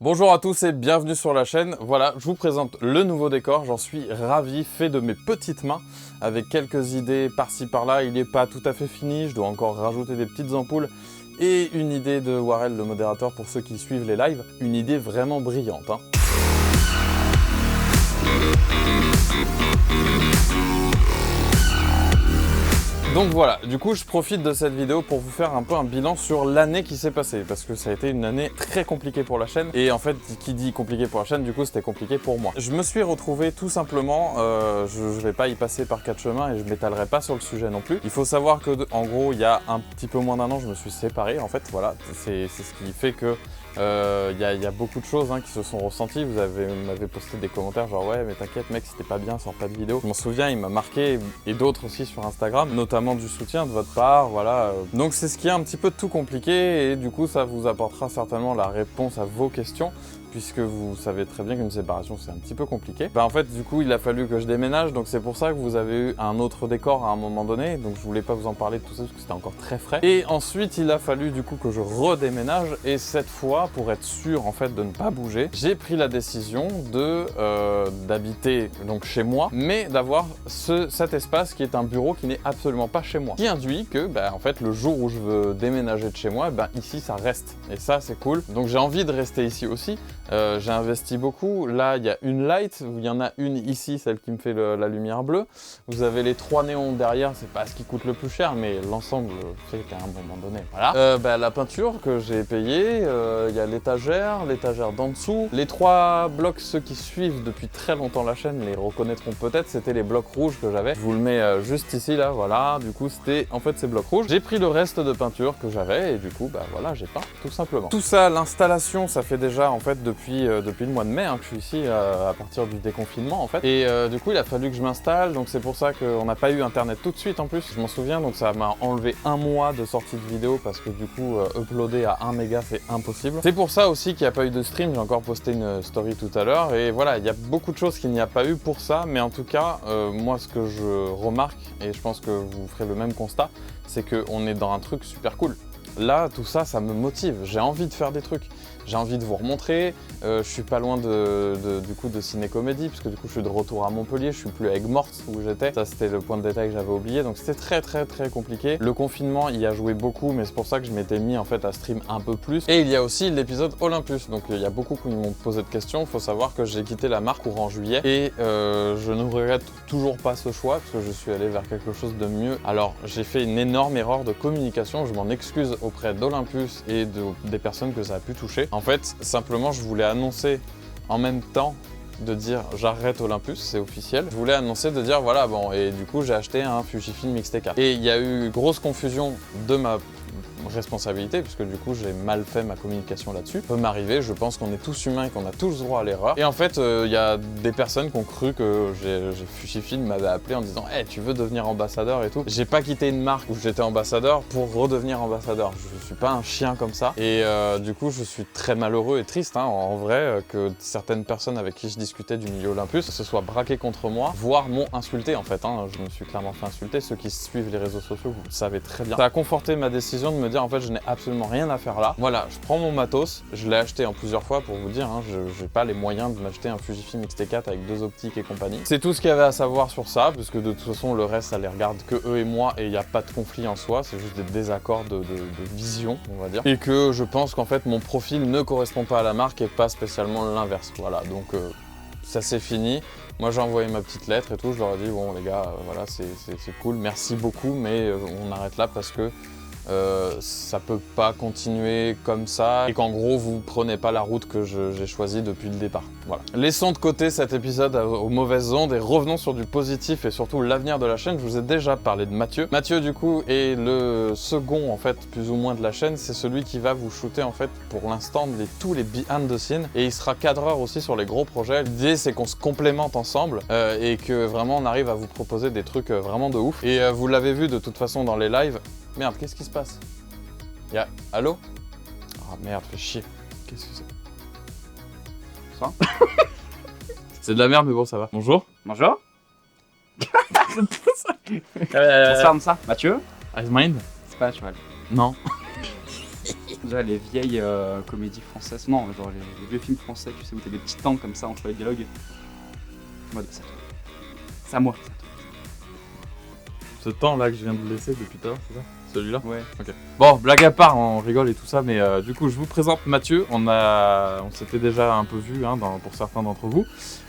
Bonjour à tous et bienvenue sur la chaîne. Voilà, je vous présente le nouveau décor, j'en suis ravi, fait de mes petites mains, avec quelques idées par-ci par-là. Il n'est pas tout à fait fini, je dois encore rajouter des petites ampoules et une idée de Warel, le modérateur, pour ceux qui suivent les lives. Une idée vraiment brillante, hein. Donc voilà, du coup je profite de cette vidéo pour vous faire un peu un bilan sur l'année qui s'est passée, parce que ça a été une année très compliquée pour la chaîne, et en fait qui dit compliqué pour la chaîne, du coup c'était compliqué pour moi. Je me suis retrouvé tout simplement, je vais pas y passer par quatre chemins et je m'étalerai pas sur le sujet non plus. Il faut savoir que en gros il y a un petit peu moins d'un an je me suis séparé en fait, voilà, c'est ce qui fait que il y a beaucoup de choses qui se sont ressenties. Vous m'avez posté des commentaires genre ouais mais t'inquiète mec, c'était pas bien, sors pas de vidéo. Je m'en souviens, il m'a marqué, et d'autres aussi sur Instagram, notamment du soutien de votre part, voilà. Donc c'est ce qui est un petit peu tout compliqué, et du coup ça vous apportera certainement la réponse à vos questions, puisque vous savez très bien qu'une séparation c'est un petit peu compliqué. En fait du coup il a fallu que je déménage, donc c'est pour ça que vous avez eu un autre décor à un moment donné, donc je voulais pas vous en parler de tout ça parce que c'était encore très frais. Et ensuite il a fallu du coup que je redéménage, et cette fois pour être sûr en fait de ne pas bouger, j'ai pris la décision de d'habiter donc chez moi, mais d'avoir cet espace qui est un bureau qui n'est absolument pas chez moi, qui induit que en fait le jour où je veux déménager de chez moi, ici ça reste, et ça c'est cool. Donc j'ai envie de rester ici aussi. J'ai investi beaucoup. Là, il y a une light, il y en a une ici, celle qui me fait la lumière bleue. Vous avez les 3 néons derrière, c'est pas ce qui coûte le plus cher, mais l'ensemble fait qu'à un moment donné, voilà. La peinture que j'ai payée, il y a l'étagère d'en dessous. Les 3 blocs, ceux qui suivent depuis très longtemps la chaîne les reconnaîtront peut-être, c'était les blocs rouges que j'avais. Je vous le mets juste ici, là, voilà. Du coup, c'était en fait ces blocs rouges. J'ai pris le reste de peinture que j'avais, et du coup, voilà, j'ai peint, tout simplement. Tout ça, l'installation, ça fait déjà en fait depuis le mois de mai que je suis ici à partir du déconfinement en fait, et du coup il a fallu que je m'installe, donc c'est pour ça qu'on n'a pas eu internet tout de suite en plus, je m'en souviens, donc ça m'a enlevé un mois de sortie de vidéo parce que du coup uploader à 1 méga c'est impossible. C'est pour ça aussi qu'il n'y a pas eu de stream, j'ai encore posté une story tout à l'heure, et voilà, il y a beaucoup de choses qu'il n'y a pas eu pour ça, mais en tout cas moi ce que je remarque, et je pense que vous ferez le même constat, c'est qu'on est dans un truc super cool. Là, tout ça, ça me motive. J'ai envie de faire des trucs. J'ai envie de vous remontrer. Je suis pas loin du coup de ciné-comédie, puisque du coup je suis de retour à Montpellier. Je suis plus à Aigues-Mortes où j'étais. Ça, c'était le point de détail que j'avais oublié. Donc c'était très compliqué. Le confinement y a joué beaucoup, mais c'est pour ça que je m'étais mis en fait à stream un peu plus. Et il y a aussi l'épisode Olympus. Donc il y a beaucoup qui m'ont posé de questions. Il faut savoir que j'ai quitté la marque courant juillet, et je ne regrette toujours pas ce choix, parce que je suis allé vers quelque chose de mieux. Alors j'ai fait une énorme erreur de communication. Je m'en excuse auprès d'Olympus et des personnes que ça a pu toucher. En fait, simplement, je voulais annoncer en même temps de dire j'arrête Olympus, c'est officiel. Je voulais annoncer de dire voilà, bon, et du coup j'ai acheté un Fujifilm X-T4. Et il y a eu grosse confusion de ma responsabilité, puisque du coup j'ai mal fait ma communication là-dessus. Ça peut m'arriver, je pense qu'on est tous humains et qu'on a tous droit à l'erreur. Et en fait, il y a des personnes qui ont cru que Fujifilm m'avait appelé en disant hey, tu veux devenir ambassadeur et tout. J'ai pas quitté une marque où j'étais ambassadeur pour redevenir ambassadeur. Je suis pas un chien comme ça. Et du coup, je suis très malheureux et triste en vrai que certaines personnes avec qui je discutais du milieu Olympus se soient braquées contre moi, voire m'ont insulté en fait. Je me suis clairement fait insulter. Ceux qui suivent les réseaux sociaux, vous le savez très bien. Ça a conforté ma décision de me dire en fait je n'ai absolument rien à faire là. Voilà, je prends mon matos, je l'ai acheté en plusieurs fois pour vous dire, je n'ai pas les moyens de m'acheter un Fujifilm X-T4 avec 2 optiques et compagnie. C'est tout ce qu'il y avait à savoir sur ça, parce que de toute façon le reste ça les regarde que eux et moi, et il n'y a pas de conflit en soi, c'est juste des désaccords de vision, on va dire. Et que je pense qu'en fait mon profil ne correspond pas à la marque et pas spécialement l'inverse. Voilà, donc ça c'est fini. Moi j'ai envoyé ma petite lettre et tout, je leur ai dit bon les gars, voilà c'est cool, merci beaucoup, mais on arrête là parce que ça peut pas continuer comme ça, et qu'en gros vous prenez pas la route que j'ai choisie depuis le départ. Voilà. Laissons de côté cet épisode aux mauvaises ondes et revenons sur du positif et surtout l'avenir de la chaîne. Je vous ai déjà parlé de Mathieu. Mathieu du coup est le second en fait plus ou moins de la chaîne, c'est celui qui va vous shooter en fait pour l'instant tous les behind the scenes, et il sera cadreur aussi sur les gros projets. L'idée c'est qu'on se complémente ensemble et que vraiment on arrive à vous proposer des trucs vraiment de ouf, et vous l'avez vu de toute façon dans les lives. Merde, qu'est-ce qui se passe? Allô? Ah merde, fais chier. Qu'est-ce que c'est? Ça? C'est de la merde, mais bon, ça va. Bonjour. Bonjour. Bonsoir, ça. Mathieu? Ice Mind? C'est pas cheval. Non. dirait les vieilles comédies françaises. Non, genre les vieux films français, tu sais, où t'as des petits temps comme ça entre les dialogues. En mode, c'est à moi. Ce temps-là que je viens de laisser depuis tout à l'heure, c'est ça? Celui-là? Ouais. Ok. Bon, blague à part, on rigole et tout ça, mais du coup, je vous présente Mathieu. On s'était déjà un peu vu pour certains d'entre vous.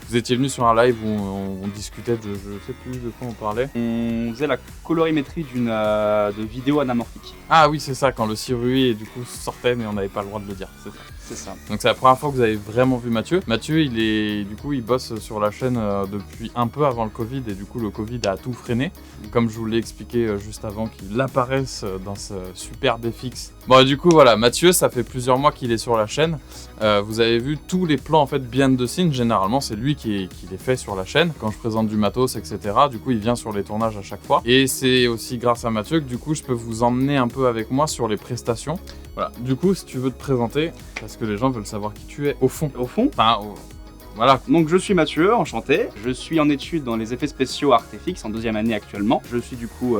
Vous étiez venu sur un live où on discutait de, je sais plus de quoi on parlait. On faisait la colorimétrie de vidéos anamorphiques. Ah oui, c'est ça, quand le circuit et du coup sortait, mais on n'avait pas le droit de le dire, c'est ça. C'est ça. Donc c'est la première fois que vous avez vraiment vu Mathieu. Mathieu, il bosse sur la chaîne depuis un peu avant le Covid et du coup le Covid a tout freiné. Comme je vous l'ai expliqué juste avant qu'il apparaisse dans ce superbe FX. Bon, du coup voilà, Mathieu, ça fait plusieurs mois qu'il est sur la chaîne. Vous avez vu tous les plans en fait behind the scenes. Généralement, c'est lui qui les fait sur la chaîne. Quand je présente du matos, etc. Du coup, il vient sur les tournages à chaque fois. Et c'est aussi grâce à Mathieu que du coup, je peux vous emmener un peu avec moi sur les prestations. Voilà. Du coup, si tu veux te présenter, parce que les gens veulent savoir qui tu es au fond. Au fond, Enfin, voilà. donc je suis Mathieu, enchanté. Je suis en études dans les effets spéciaux ArtFX en 2e année actuellement. Je suis du coup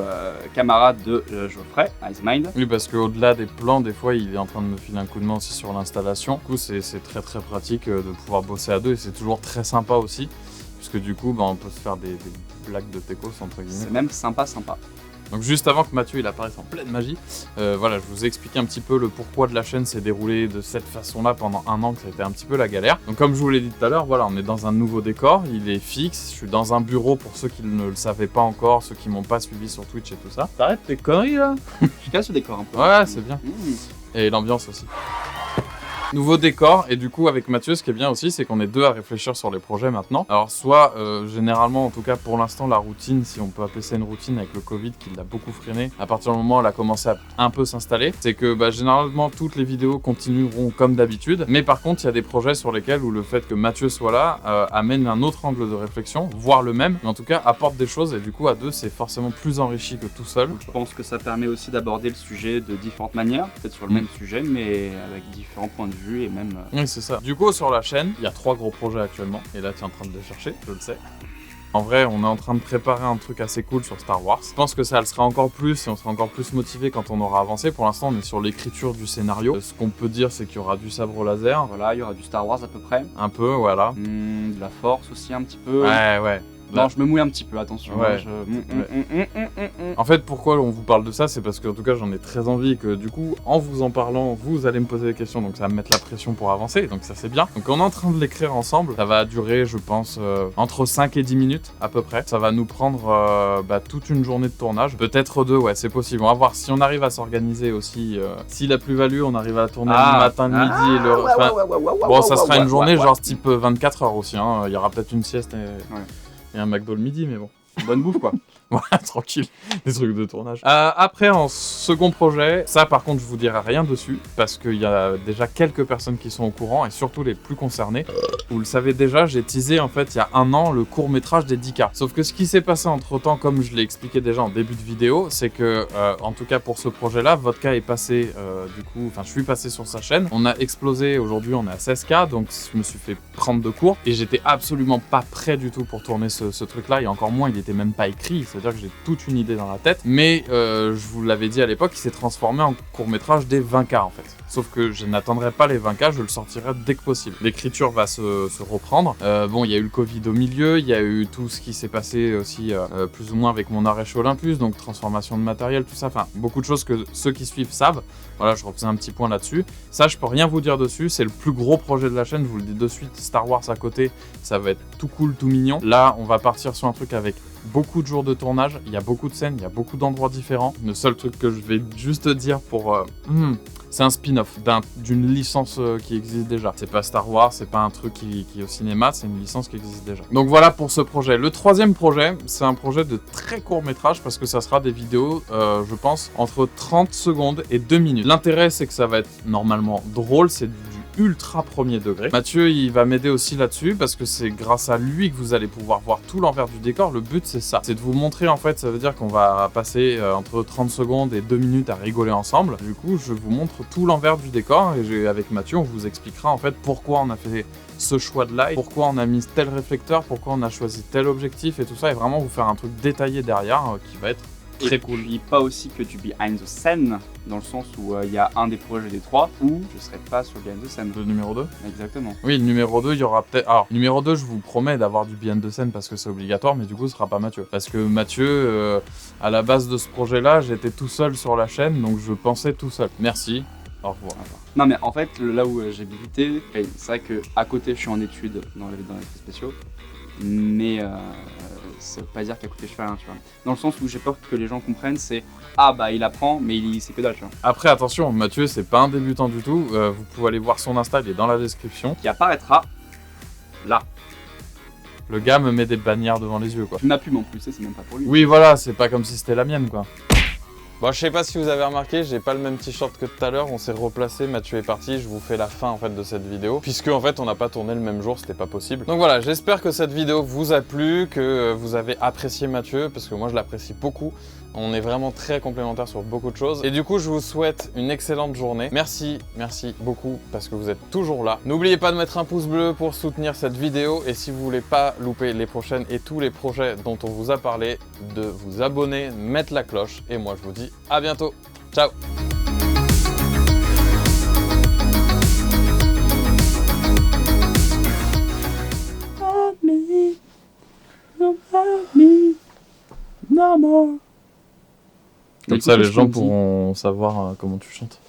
camarade de Geoffrey, Icemind. Oui, parce qu'au-delà des plans, des fois, il est en train de me filer un coup de main aussi sur l'installation. Du coup, c'est très très pratique de pouvoir bosser à deux et c'est toujours très sympa aussi. Puisque du coup, on peut se faire des blagues de techos, entre guillemets. C'est même sympa. Donc juste avant que Mathieu il apparaisse en pleine magie, voilà, je vous ai expliqué un petit peu le pourquoi de la chaîne s'est déroulée de cette façon-là pendant un an, que ça a été un petit peu la galère. Donc comme je vous l'ai dit tout à l'heure, voilà, on est dans un nouveau décor, il est fixe, je suis dans un bureau pour ceux qui ne le savaient pas encore, ceux qui m'ont pas suivi sur Twitch et tout ça. T'arrêtes tes conneries là? Je casse ce décor un peu. Ouais, c'est bien. Et l'ambiance aussi. Nouveau décor, et du coup avec Mathieu, ce qui est bien aussi, c'est qu'on est deux à réfléchir sur les projets maintenant. Alors soit, généralement, en tout cas pour l'instant, la routine, si on peut appeler ça une routine avec le Covid qui l'a beaucoup freiné, à partir du moment où elle a commencé à un peu s'installer, c'est que généralement toutes les vidéos continueront comme d'habitude, mais par contre il y a des projets sur lesquels où le fait que Mathieu soit là amène un autre angle de réflexion, voire le même, mais en tout cas apporte des choses, et du coup à deux c'est forcément plus enrichi que tout seul. Je pense que ça permet aussi d'aborder le sujet de différentes manières, peut-être sur le même sujet, mais avec différents points de vue et même... Oui, c'est ça. Du coup, sur la chaîne, il y a 3 gros projets actuellement. Et là, tu es en train de les chercher, je le sais. En vrai, on est en train de préparer un truc assez cool sur Star Wars. Je pense que ça le sera encore plus et on sera encore plus motivé quand on aura avancé. Pour l'instant, on est sur l'écriture du scénario. Ce qu'on peut dire, c'est qu'il y aura du sabre laser. Voilà, il y aura du Star Wars à peu près. Un peu, voilà. De la Force aussi un petit peu. Ouais. Non, je me mouille un petit peu, attention. Ouais. Ouais. En fait, pourquoi on vous parle de ça, c'est parce qu'en tout cas, j'en ai très envie et que du coup, en vous en parlant, vous allez me poser des questions, donc ça va me mettre la pression pour avancer, donc ça c'est bien. Donc on est en train de l'écrire ensemble, ça va durer, je pense, entre 5 et 10 minutes à peu près. Ça va nous prendre toute une journée de tournage, peut-être 2, ouais, c'est possible. On va voir si on arrive à s'organiser aussi. Si la plus-value, on arrive à tourner le matin, le midi et le... Bon, ça sera une journée genre type 24 heures aussi, hein. Il y aura peut-être une sieste et un McDo le midi, mais bon. Bonne bouffe, quoi. Voilà, tranquille, des trucs de tournage. Après, en second projet, ça par contre je vous dirai rien dessus, parce qu'il y a déjà quelques personnes qui sont au courant, et surtout les plus concernées. Vous le savez déjà, j'ai teasé en fait il y a un an le court-métrage des 10K. Sauf que ce qui s'est passé entre temps, comme je l'ai expliqué déjà en début de vidéo, c'est que, en tout cas pour ce projet-là, Vodka est passé, je suis passé sur sa chaîne. On a explosé, aujourd'hui on est à 16K, donc je me suis fait prendre de court, et j'étais absolument pas prêt du tout pour tourner ce truc-là, et encore moins, il était même pas écrit. C'est-à-dire que j'ai toute une idée dans la tête, mais je vous l'avais dit à l'époque, il s'est transformé en court-métrage des 20K en fait. Sauf que je n'attendrai pas les 20K, je le sortirai dès que possible. L'écriture va se reprendre. Bon, il y a eu le Covid au milieu, il y a eu tout ce qui s'est passé aussi plus ou moins avec mon arrêt chez Olympus, donc transformation de matériel, tout ça, enfin beaucoup de choses que ceux qui suivent savent. Voilà, je refaisais un petit point là-dessus. Ça, je peux rien vous dire dessus, c'est le plus gros projet de la chaîne, je vous le dis de suite, Star Wars à côté, ça va être tout cool, tout mignon. Là, on va partir sur un truc avec beaucoup de jours de tournage, il y a beaucoup de scènes, il y a beaucoup d'endroits différents. Le seul truc que je vais juste dire pour... c'est un spin-off d'une licence qui existe déjà. C'est pas Star Wars, c'est pas un truc qui est au cinéma, c'est une licence qui existe déjà. Donc voilà pour ce projet. Le troisième projet, c'est un projet de très court métrage parce que ça sera des vidéos, je pense, entre 30 secondes et 2 minutes. L'intérêt, c'est que ça va être normalement drôle, c'est du ultra premier degré. Mathieu, il va m'aider aussi là-dessus parce que c'est grâce à lui que vous allez pouvoir voir tout l'envers du décor. Le but, c'est ça. C'est de vous montrer, en fait, ça veut dire qu'on va passer entre 30 secondes et 2 minutes à rigoler ensemble. Du coup, je vous montre tout l'envers du décor et avec Mathieu, on vous expliquera, en fait, pourquoi on a fait ce choix de light, pourquoi on a mis tel réflecteur, pourquoi on a choisi tel objectif et tout ça, et vraiment vous faire un truc détaillé derrière qui va être très cool. Et puis pas aussi que du behind the scene, dans le sens où il y a un des projets des 3 où je serai pas sur le behind the scene. Le numéro 2 ? Exactement. Oui, le numéro 2, il y aura peut-être... Alors, numéro 2, je vous promets d'avoir du behind the scene parce que c'est obligatoire, mais du coup, ce sera pas Mathieu. Parce que Mathieu, à la base de ce projet-là, j'étais tout seul sur la chaîne, donc je pensais tout seul. Merci, au revoir. Non mais en fait, là où j'ai buté, c'est vrai que à côté je suis en études dans les effets spéciaux, mais ça veut pas dire qu'à côté je fais rien, tu vois. Dans le sens où j'ai peur que les gens comprennent, c'est ah bah il apprend, mais il sait que dalle, tu vois. Après, attention, Mathieu, c'est pas un débutant du tout. Vous pouvez aller voir son Insta, il est dans la description. Qui apparaîtra là. Le gars me met des bannières devant les yeux, quoi. Ma pub en plus, c'est même pas pour lui. Oui, voilà, c'est pas comme si c'était la mienne, quoi. Bon, je sais pas si vous avez remarqué, j'ai pas le même t-shirt que tout à l'heure, on s'est replacé, Mathieu est parti, je vous fais la fin en fait de cette vidéo, puisque en fait on n'a pas tourné le même jour, c'était pas possible. Donc voilà, j'espère que cette vidéo vous a plu, que vous avez apprécié Mathieu, parce que moi je l'apprécie beaucoup. On est vraiment très complémentaires sur beaucoup de choses. Et du coup, je vous souhaite une excellente journée. Merci beaucoup parce que vous êtes toujours là. N'oubliez pas de mettre un pouce bleu pour soutenir cette vidéo. Et si vous voulez pas louper les prochaines et tous les projets dont on vous a parlé, de vous abonner, mettre la cloche. Et moi, je vous dis à bientôt. Ciao! Comme ça, les gens pourront savoir comment tu chantes.